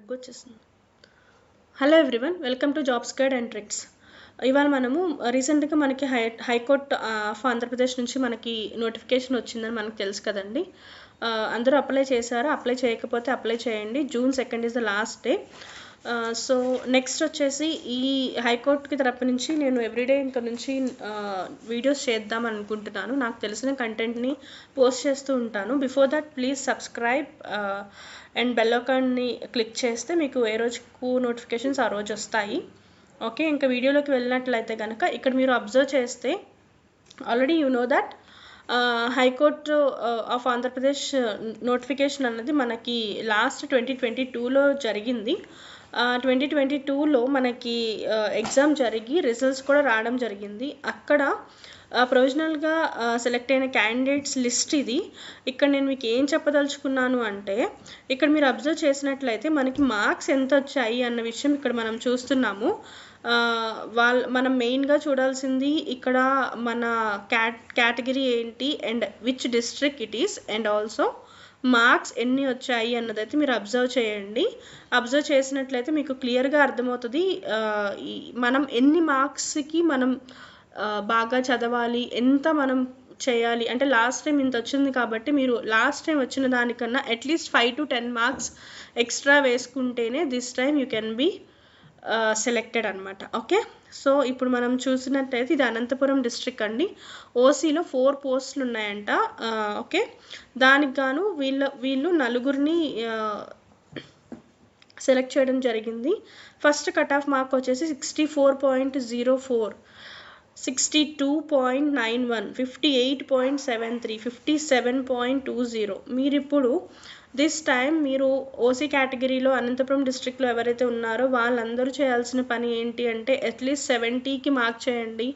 తగ్గొచ్చేసింది. Hello everyone, welcome to jobs guide and tricks. ఇవాళ మనము రీసెంట్గా మనకి హైకోర్టు ఆఫ్ ఆంధ్రప్రదేశ్ నుంచి మనకి నోటిఫికేషన్ వచ్చిందని మనకు తెలుసు కదండి. అందరూ అప్లై చేశారు. అప్లై చేయకపోతే అప్లై చేయండి. June 2 is the last day. So next వచ్చేసి ఈ హైకోర్టుకి తరపు నుంచి నేను ఎవ్రీడే ఇంకా నుంచి వీడియోస్ చేద్దాం అనుకుంటున్నాను. నాకు తెలిసిన కంటెంట్ని పోస్ట్ చేస్తూ ఉంటాను. Before that please subscribe and bell ఐకాన్ని క్లిక్ చేస్తే మీకు ఏ రోజుకు నోటిఫికేషన్స్ ఆ రోజు వస్తాయి. ఓకే, ఇంకా వీడియోలోకి వెళ్ళినట్లయితే కనుక ఇక్కడ మీరు అబ్జర్వ్ చేస్తే already you know that high court of Andhra Pradesh notification అన్నది మనకి లాస్ట్ 2022లో జరిగింది. 2022లో మనకి ఎగ్జామ్ జరిగి రిజల్ట్స్ కూడా రావడం జరిగింది. అక్కడ ప్రొవిజనల్గా సెలెక్ట్ అయిన క్యాండిడేట్స్ లిస్ట్ ఇది. ఇక్కడ నేను మీకు ఏం చెప్పదలుచుకున్నాను అంటే, ఇక్కడ మీరు అబ్జర్వ్ చేసినట్లయితే మనకి మార్క్స్ ఎంత వచ్చాయి అన్న విషయం ఇక్కడ మనం చూస్తున్నాము. మనం మెయిన్గా చూడాల్సింది ఇక్కడ మన కేటగిరీ ఏంటి and which district it is and also marks ఎన్ని వచ్చాయి అన్నదైతే మీరు అబ్జర్వ్ చేయండి. అబ్జర్వ్ చేసినట్లయితే మీకు క్లియర్గా అర్థమవుతుంది మనం ఎన్ని మార్క్స్కి మనం బాగా చదవాలి, ఎంత మనం చేయాలి. అంటే లాస్ట్ టైం ఇంత వచ్చింది కాబట్టి మీరు లాస్ట్ టైం వచ్చిన దానికన్నా అట్లీస్ట్ 5 to 10 మార్క్స్ ఎక్స్ట్రా వేసుకుంటేనే this time you can be selected అనమాట. ఓకే, సో ఇప్పుడు మనం చూసినట్టయితే ఇది అనంతపురం డిస్ట్రిక్ట్ అండి. ఓసీలో 4 పోస్టులు ఉన్నాయంట. ఓకే, దానికి గాను వీళ్ళు నలుగురిని సెలెక్ట్ చేయడం జరిగింది. ఫస్ట్ కట్ ఆఫ్ మార్క్ వచ్చేసి 64.04, 62.91, 58.73, 57.20. మీరు ఇప్పుడు దిస్ టైం మీరు ఓసీ కేటగిరీలో అనంతపురం డిస్ట్రిక్ట్లో ఎవరైతే ఉన్నారో వాళ్ళందరూ చేయాల్సిన పని ఏంటి అంటే అట్లీస్ట్ 70కి మార్క్ చేయండి.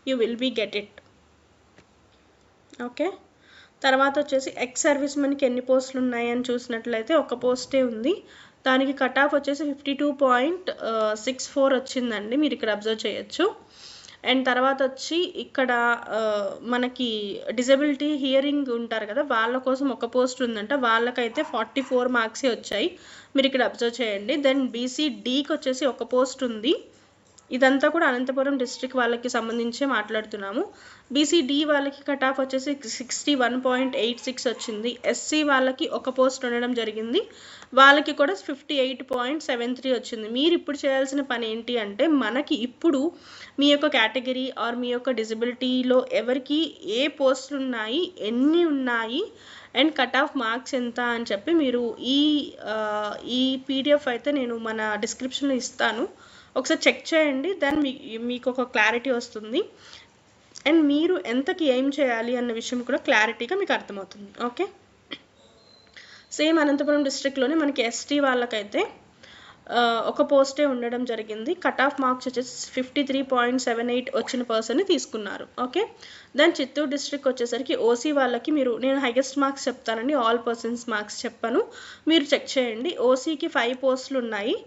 You will be get it. Okay, తర్వాత వచ్చేసి ఎక్స్ సర్వీస్ మెన్కి ఎన్ని పోస్టులు ఉన్నాయని చూసినట్లయితే ఒక పోస్టే ఉంది. దానికి కట్ ఆఫ్ వచ్చేసి 52.64 వచ్చిందండి. మీరు ఇక్కడ అబ్జర్వ్ చేయొచ్చు. అండ్ తర్వాత వచ్చి ఇక్కడ మనకి డిజబిలిటీ హియరింగ్ ఉంటారు కదా, వాళ్ళ కోసం ఒక పోస్ట్ ఉందంట. వాళ్ళకైతే 44 మార్క్సే వచ్చాయి. మీరు ఇక్కడ అబ్జర్వ్ చేయండి. దెన్ బీసీడీకి వచ్చేసి ఒక పోస్ట్ ఉంది. ఇదంతా కూడా అనంతపురం డిస్ట్రిక్ట్ వాళ్ళకి సంబంధించి మాట్లాడుతున్నాము. బీసీడీ వాళ్ళకి కట్ ఆఫ్ వచ్చేసి 61.86 వచ్చింది. ఎస్సీ వాళ్ళకి ఒక పోస్ట్ ఉండడం జరిగింది. వాళ్ళకి కూడా 58.73 వచ్చింది. మీరు ఇప్పుడు చేయాల్సిన పని ఏంటి అంటే మనకి ఇప్పుడు మీ యొక్క కేటగిరీ ఆర్ మీ యొక్క డిజబిలిటీలో ఎవరికి ఏ పోస్టులు ఉన్నాయి, ఎన్ని ఉన్నాయి అండ్ కట్ ఆఫ్ మార్క్స్ ఎంత అని చెప్పి మీరు ఈ పీడిఎఫ్ అయితే నేను మన డిస్క్రిప్షన్లో ఇస్తాను. ఒకసారి చెక్ చేయండి. దెన్ మీకు ఒక క్లారిటీ వస్తుంది అండ్ మీరు ఎంతకి ఏం చేయాలి అన్న విషయం కూడా క్లారిటీగా మీకు అర్థమవుతుంది. ఓకే, సేమ్ అనంతపురం డిస్ట్రిక్ట్లోనే మనకి ఎస్టీ వాళ్ళకైతే ఒక పోస్టే ఉండడం జరిగింది. కట్ ఆఫ్ మార్క్స్ వచ్చేసి 53.78 వచ్చిన పర్సన్ని తీసుకున్నారు. ఓకే, దాని చిత్తూరు డిస్ట్రిక్ట్ వచ్చేసరికి ఓసీ వాళ్ళకి నేను హైయెస్ట్ మార్క్స్ చెప్తానండి, ఆల్ పర్సన్స్ మార్క్స్ చెప్పను, మీరు చెక్ చేయండి. ఓసీకి 5 పోస్టులు ఉన్నాయి.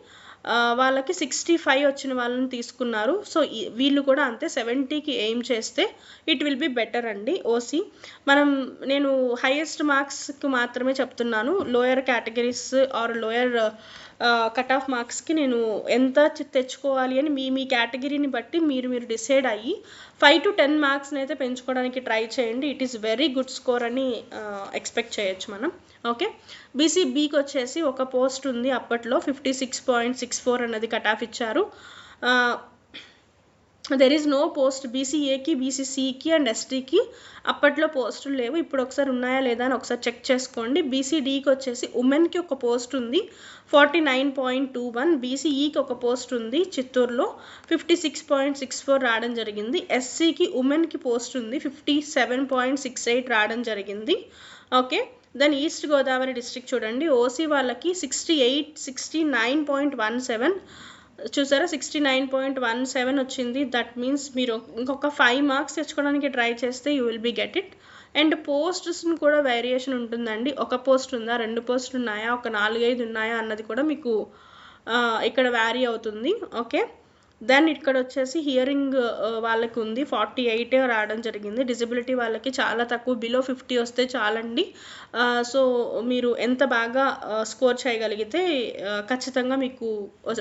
వాళ్ళకి 65 వచ్చిన వాళ్ళని తీసుకున్నారు. సో వీళ్ళు కూడా అంతే 70కి ఎయిమ్ చేస్తే ఇట్ విల్ బి బెటర్ అండి. ఓసీ నేను హైయెస్ట్ మార్క్స్కి మాత్రమే చెప్తున్నాను. Lower categories are lower cut off మార్క్స్కి నేను ఎంత తెచ్చుకోవాలి అని మీ కేటగిరీని బట్టి మీరు డిసైడ్ అయ్యి 5 to 10 మార్క్స్ని అయితే పెంచుకోవడానికి ట్రై చేయండి. It is very good score అని ఎక్స్పెక్ట్ చేయొచ్చు మనం. ఓకే, బీసీబీకి వచ్చేసి ఒక పోస్ట్ ఉంది. అప్పట్లో 56.64 అన్నది కట్ ఆఫ్ ఇచ్చారు. దెర్ ఈజ్ నో పోస్ట్ బీసీఏకి, బీసీసీకి అండ్ ఎస్టీకి అప్పట్లో పోస్టులు లేవు. ఇప్పుడు ఒకసారి ఉన్నాయా లేదా అని ఒకసారి చెక్ చేసుకోండి. బీసీడీకి వచ్చేసి ఉమెన్కి ఒక పోస్ట్ ఉంది, 49.21. బీసీఈకి ఒక పోస్ట్ ఉంది చిత్తూరులో, 56.64 రావడం జరిగింది. ఎస్సీకి ఉమెన్కి పోస్ట్ ఉంది, 57.68 రావడం జరిగింది. Okay, then east Godavari district చూడండి. ఓసీ వాళ్ళకి 69.17 చూసారా, 69.17 వచ్చింది. దట్ మీన్స్ మీరు ఇంకొక 5 మార్క్స్ తెచ్చుకోవడానికి ట్రై చేస్తే you will be get it. And పోస్ట్స్ని కూడా వేరియేషన్ ఉంటుందండి. ఒక పోస్ట్ ఉందా, 2 పోస్టులు ఉన్నాయా, ఒక 4-5 ఉన్నాయా అన్నది కూడా మీకు ఇక్కడ వ్యారీ అవుతుంది. ఓకే, దెన్ ఇక్కడ వచ్చేసి హియరింగ్ వాళ్ళకి ఉంది 48 రావడం జరిగింది. డిజబిలిటీ వాళ్ళకి చాలా తక్కువ, బిలో 50 వస్తే చాలండి. సో మీరు ఎంత బాగా స్కోర్ చేయగలిగితే ఖచ్చితంగా మీకు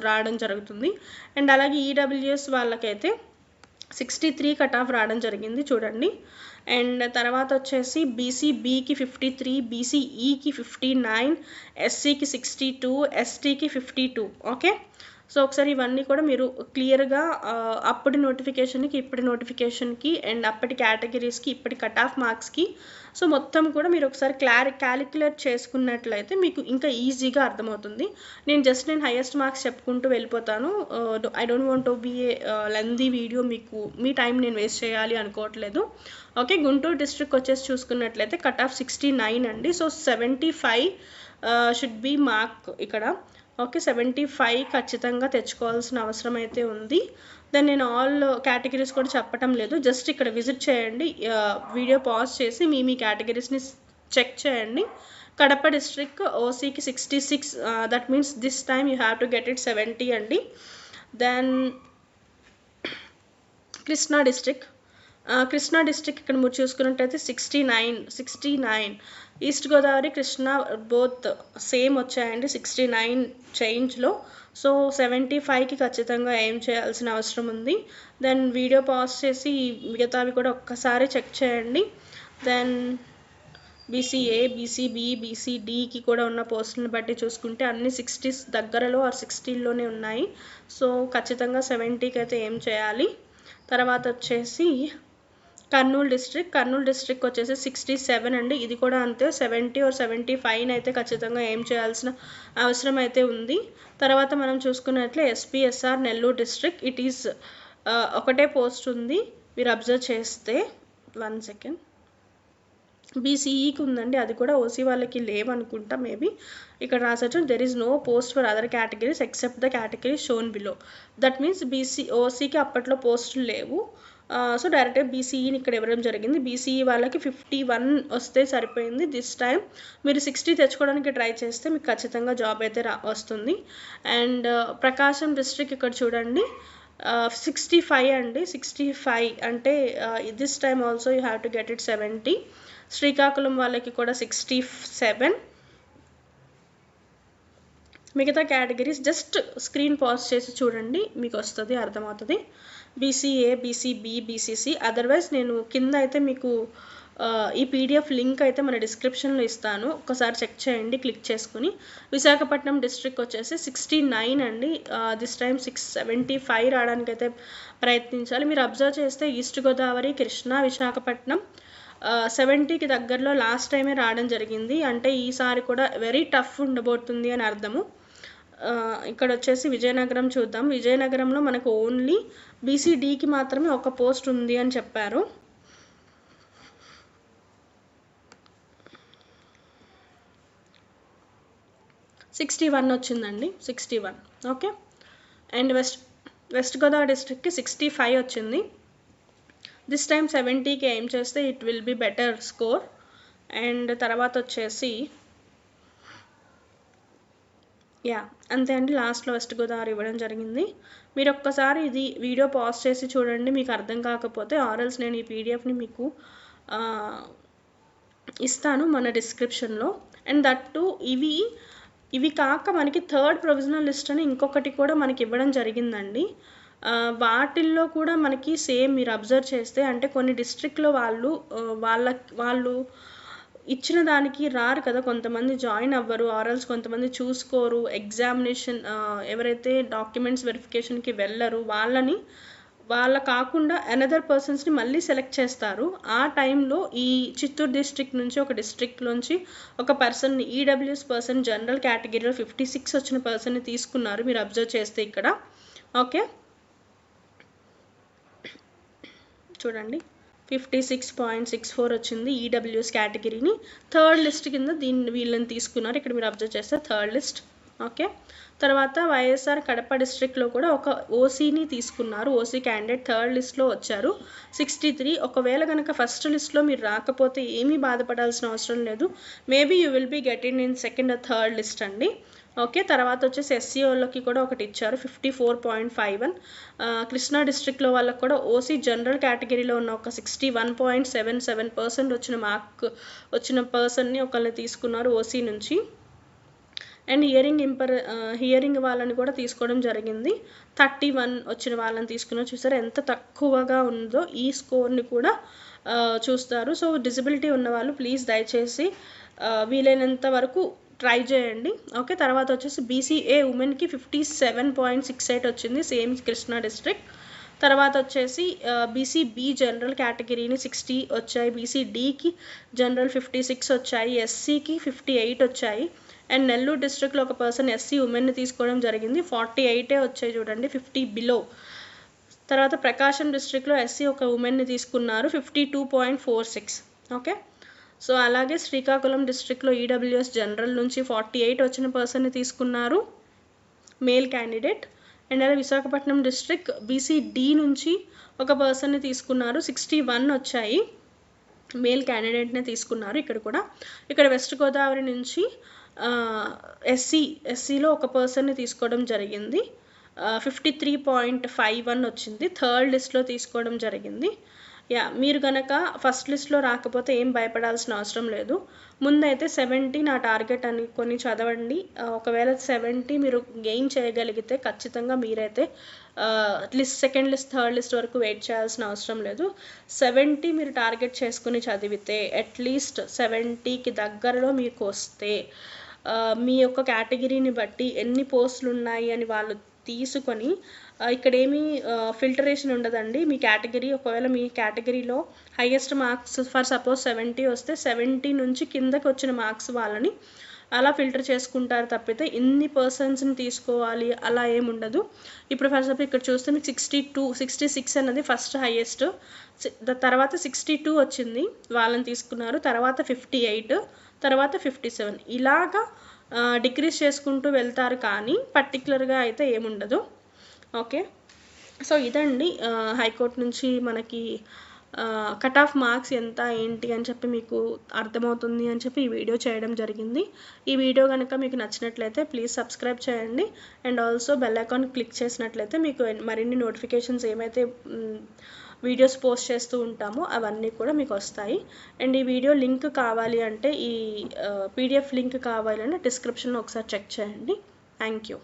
రావడం జరుగుతుంది. అండ్ అలాగే ఈడబ్ల్యూఎస్ వాళ్ళకైతే 63 కట్ ఆఫ్ రావడం జరిగింది చూడండి. అండ్ తర్వాత వచ్చేసి బీసీబీకి 53, బీసీఈకి 59, ఎస్సీకి 62, ఎస్టీకి 52. ఓకే, సో ఒకసారి ఇవన్నీ కూడా మీరు క్లియర్గా అప్పటి నోటిఫికేషన్కి ఇప్పటి నోటిఫికేషన్కి అండ్ అప్పటి కేటగిరీస్కి ఇప్పటి కట్ ఆఫ్ మార్క్స్కి సో మొత్తం కూడా మీరు ఒకసారి క్యాలిక్యులేట్ చేసుకున్నట్లయితే మీకు ఇంకా ఈజీగా అర్థమవుతుంది. నేను హైయెస్ట్ మార్క్స్ చెప్పుకుంటూ వెళ్ళిపోతాను. I don't want to be a lengthy video, మీ టైం నేను వేస్ట్ చేయాలి అనుకోవట్లేదు. ఓకే, గుంటూరు డిస్ట్రిక్ట్ వచ్చేసి చూసుకున్నట్లయితే కట్ ఆఫ్ 69 అండి. సో 75 షుడ్ బీ మార్క్ ఇక్కడ. ఓకే, 75 ఖచ్చితంగా తెచ్చుకోవాల్సిన అవసరం అయితే ఉంది. దెన్ నేను ఆల్ కేటగిరీస్ కూడా చెప్పటం లేదు, జస్ట్ ఇక్కడ విజిట్ చేయండి, వీడియో పాజ్ చేసి మీ కేటగిరీస్ని చెక్ చేయండి. కడప డిస్ట్రిక్ట్ ఓసీకి 66, that means this time you have to get it 70 అండి. దెన్ కృష్ణా డిస్ట్రిక్ట్ ఇక్కడ మీరు చూసుకున్నట్టయితే 69. East Godavari Krishna both same వచ్చాయండి 69 చేంజ్లో. సో 75కి ఖచ్చితంగా ఏం చేయాల్సిన అవసరం ఉంది. దెన్ వీడియో పాజ్ చేసి మిగతావి కూడా ఒక్కసారి చెక్ చేయండి. దెన్ బీసీఏ, బీసీబీ, బీసీడీకి కూడా ఉన్న పోస్టులను బట్టి చూసుకుంటే అన్ని 60s దగ్గరలో 60లోనే ఉన్నాయి. సో ఖచ్చితంగా 70కి అయితే ఏం చేయాలి. తర్వాత వచ్చేసి కర్నూలు డిస్ట్రిక్ట్ వచ్చేసి 67 అండి. ఇది కూడా అంతే, 70 or 75 అయితే ఖచ్చితంగా ఏం చేయాల్సిన అవసరం అయితే ఉంది. తర్వాత మనం చూసుకున్నట్లే SPSR Nellore district, it is ఒకటే పోస్ట్ ఉంది. మీరు అబ్జర్వ్ చేస్తే 1 సెకండ్, బీసీఈకి ఉందండి, అది కూడా ఓసీ వాళ్ళకి లేవనుకుంటా, మేబీ ఇక్కడ రాసచ్చు. There is no post for other categories except the category shown below. That means ఓసీకి అప్పట్లో పోస్టులు లేవు. సో డైరెక్ట్గా బీసీఈని ఇక్కడ ఇవ్వడం జరిగింది. బీసీఈ వాళ్ళకి 51 వస్తే సరిపోయింది. దిస్ టైం మీరు 60 తెచ్చుకోవడానికి ట్రై చేస్తే మీకు ఖచ్చితంగా జాబ్ అయితే వస్తుంది. అండ్ ప్రకాశం డిస్ట్రిక్ట్ ఇక్కడ చూడండి 65 అండి. 65 అంటే this time also you have to get it 70. Srikakulam వాళ్ళకి కూడా 67. మిగతా కేటగిరీస్ జస్ట్ స్క్రీన్ పాజ్ చేసి చూడండి, మీకు వస్తుంది, అర్థమవుతుంది. బీసీఏ, బీసీబీ, బీసీసీ, అదర్వైజ్ నేను కింద అయితే మీకు ఈ పీడిఎఫ్ లింక్ అయితే మన డిస్క్రిప్షన్లో ఇస్తాను, ఒకసారి చెక్ చేయండి క్లిక్ చేసుకుని. విశాఖపట్నం డిస్ట్రిక్ట్ వచ్చేసి 69 అండి. దిస్ టైమ్ 675 రావడానికి అయితే ప్రయత్నించాలి. మీరు అబ్జర్వ్ చేస్తే ఈస్ట్ గోదావరి, కృష్ణా, విశాఖపట్నం 70కి దగ్గరలో లాస్ట్ టైమే రావడం జరిగింది. అంటే ఈసారి కూడా వెరీ టఫ్ ఉండబోతుంది అని అర్థము. ఇక్కడ వచ్చేసి విజయనగరం చూద్దాం. విజయనగరంలో మనకు ఓన్లీ బీసీడీకి మాత్రమే ఒక పోస్ట్ ఉంది అని చెప్పారు. వచ్చిందండి, 61. ఓకే, అండ్ వెస్ట్ గోదావరి డిస్ట్రిక్ట్కి 65 వచ్చింది. దిస్ టైమ్ 70కి ఏం చేస్తే it will be better score. And తర్వాత వచ్చేసి అంతే అండి, లాస్ట్లో వెస్ట్ గోదావరి ఇవ్వడం జరిగింది. మీరు ఒక్కసారి ఇది వీడియో పాజ్ చేసి చూడండి, మీకు అర్థం కాకపోతే ఆర్ఎల్స్ నేను ఈ పీడిఎఫ్ని మీకు ఇస్తాను మన డిస్క్రిప్షన్లో. అండ్ దట్టు ఇవి కాక మనకి థర్డ్ ప్రొవిజనల్ లిస్ట్ అని ఇంకొకటి కూడా మనకి ఇవ్వడం జరిగిందండి. వాటిల్లో కూడా మనకి సేమ్ మీరు అబ్జర్వ్ చేస్తే, అంటే కొన్ని డిస్ట్రిక్ట్లో వాళ్ళు ఇచ్చిన దానికి రారు కదా, కొంతమంది జాయిన్ అవ్వరు, ఆర్ఎల్స్ కొంతమంది చూసుకోరు, ఎగ్జామినేషన్ ఎవరైతే డాక్యుమెంట్స్ వెరిఫికేషన్కి వెళ్ళరు వాళ్ళ కాకుండా అనదర్ పర్సన్స్ని మళ్ళీ సెలెక్ట్ చేస్తారు. ఆ టైంలో ఈ చిత్తూరు డిస్ట్రిక్ట్ నుంచి ఒక డిస్ట్రిక్ట్లోంచి ఒక పర్సన్ని, ఈడబ్ల్యూఎస్ పర్సన్ జనరల్ కేటగిరీలో 56 వచ్చిన పర్సన్ని తీసుకున్నారు. మీరు అబ్జర్వ్ చేస్తే ఇక్కడ ఓకే చూడండి 56.64 వచ్చింది ఈడబ్ల్యూఎస్ కేటగిరీని. థర్డ్ లిస్ట్ కింద వీళ్ళని తీసుకున్నారు, ఇక్కడ మీరు అబ్జర్వ్ చేస్తే థర్డ్ లిస్ట్. ఓకే, తర్వాత వైఎస్ఆర్ కడప డిస్ట్రిక్ట్లో కూడా ఒక ఓసీని తీసుకున్నారు. ఓసీ క్యాండిడేట్ థర్డ్ లిస్ట్లో వచ్చారు 63. ఒకవేళ కనుక ఫస్ట్ లిస్ట్లో మీరు రాకపోతే ఏమీ బాధపడాల్సిన అవసరం లేదు, maybe you will be getting in second or third list అండి. ఓకే, తర్వాత వచ్చేసి ఎస్సీ వాళ్ళకి కూడా ఒకటి ఇచ్చారు 54.51. కృష్ణా డిస్ట్రిక్ట్లో వాళ్ళకి కూడా ఓసీ జనరల్ కేటగిరీలో ఉన్న ఒక 61.77% వచ్చిన పర్సన్ని ఒకళ్ళని తీసుకున్నారు ఓసీ నుంచి. అండ్ హియరింగ్ వాళ్ళని కూడా తీసుకోవడం జరిగింది. 31 వచ్చిన వాళ్ళని తీసుకున్నారు. చూసారు ఎంత తక్కువగా ఉందో, ఈ స్కోర్ని కూడా చూస్తారు. సో డిజబిలిటీ ఉన్న వాళ్ళు ప్లీజ్ దయచేసి వీలైనంత వరకు ట్రై చేయండి. ఓకే, తర్వాత వచ్చేసి బీసీఏ ఉమెన్కి 57.68 వచ్చింది, సేమ్ కృష్ణా డిస్ట్రిక్ట్. తర్వాత వచ్చేసి బీసీబీ జనరల్ కేటగిరీని 60 వచ్చాయి, బీసీడీకి జనరల్ 56 వచ్చాయి, ఎస్సీకి 58 వచ్చాయి. అండ్ నెల్లూరు డిస్ట్రిక్ట్లో ఒక పర్సన్ ఎస్సీ ఉమెన్ని తీసుకోవడం జరిగింది, 48 వచ్చాయి చూడండి, 50 బిలో. తర్వాత ప్రకాశం డిస్ట్రిక్ట్లో ఎస్సీ ఒక ఉమెన్ని తీసుకున్నారు, 52.46. ఓకే, సో అలాగే శ్రీకాకుళం డిస్ట్రిక్ట్లో ఈడబ్ల్యూఎస్ జనరల్ నుంచి 48 వచ్చిన పర్సన్ని తీసుకున్నారు, మేల్ క్యాండిడేట్. అండ్ అలాగే విశాఖపట్నం డిస్ట్రిక్ట్ బీసీడీ నుంచి ఒక పర్సన్ని తీసుకున్నారు, 61 వచ్చాయి, మేల్ క్యాండిడేట్నే తీసుకున్నారు ఇక్కడ కూడా. ఇక్కడ వెస్ట్ గోదావరి నుంచి ఎస్సీలో ఒక పర్సన్ని తీసుకోవడం జరిగింది, 53.51 వచ్చింది, థర్డ్ లిస్ట్లో తీసుకోవడం జరిగింది. మీరు కనుక ఫస్ట్ లిస్ట్లో రాకపోతే ఏం భయపడాల్సిన అవసరం లేదు. ముందైతే 70 నా టార్గెట్ అని కొన్ని చదవండి. ఒకవేళ 70 మీరు గెయిన్ చేయగలిగితే ఖచ్చితంగా మీరైతే సెకండ్ లిస్ట్ థర్డ్ లిస్ట్ వరకు వెయిట్ చేయాల్సిన అవసరం లేదు. 70 మీరు టార్గెట్ చేసుకుని చదివితే అట్లీస్ట్ 70కి దగ్గరలో మీకు వస్తే మీ యొక్క కేటగిరీని బట్టి ఎన్ని పోస్టులు ఉన్నాయి అని వాళ్ళు తీసుకొని, ఇక్కడ ఏమీ ఫిల్టరేషన్ ఉండదండి. మీ కేటగిరీ, ఒకవేళ మీ కేటగిరీలో హైయెస్ట్ మార్క్స్ ఫర్ సపోజ్ 70 వస్తే 70 నుంచి కిందకి వచ్చిన మార్క్స్ వాళ్ళని అలా ఫిల్టర్ చేసుకుంటారు తప్పితే ఇన్ని పర్సన్స్ని తీసుకోవాలి అలా ఏముండదు. ఇప్పుడు ఫర్ సపోజ్ ఇక్కడ చూస్తే మీకు 66 అన్నది ఫస్ట్ హైయెస్ట్, తర్వాత 62 వచ్చింది వాళ్ళని తీసుకున్నారు, తర్వాత 58, తర్వాత 57, ఇలాగా డిక్రీజ్ చేసుకుంటూ వెళ్తారు, కానీ పర్టికులర్గా అయితే ఏముండదు. ఓకే, సో ఇదండి హైకోర్టు నుంచి మనకి కట్ ఆఫ్ మార్క్స్ ఎంత ఏంటి అని చెప్పి మీకు అర్థమవుతుంది అని చెప్పి ఈ వీడియో చేయడం జరిగింది. ఈ వీడియో కనుక మీకు నచ్చినట్లయితే ప్లీజ్ సబ్స్క్రైబ్ చేయండి. And also bell icon click చేసినట్లయితే మీకు మరిన్ని నోటిఫికేషన్స్ ఏమైతే వీడియోస్ పోస్ట్ చేస్తూ ఉంటామో అవన్నీ కూడా మీకు వస్తాయి. అండ్ ఈ వీడియో లింక్ కావాలి అంటే, ఈ పీడిఎఫ్ లింక్ కావాలంటే డిస్క్రిప్షన్లో ఒకసారి చెక్ చేయండి. Thank you.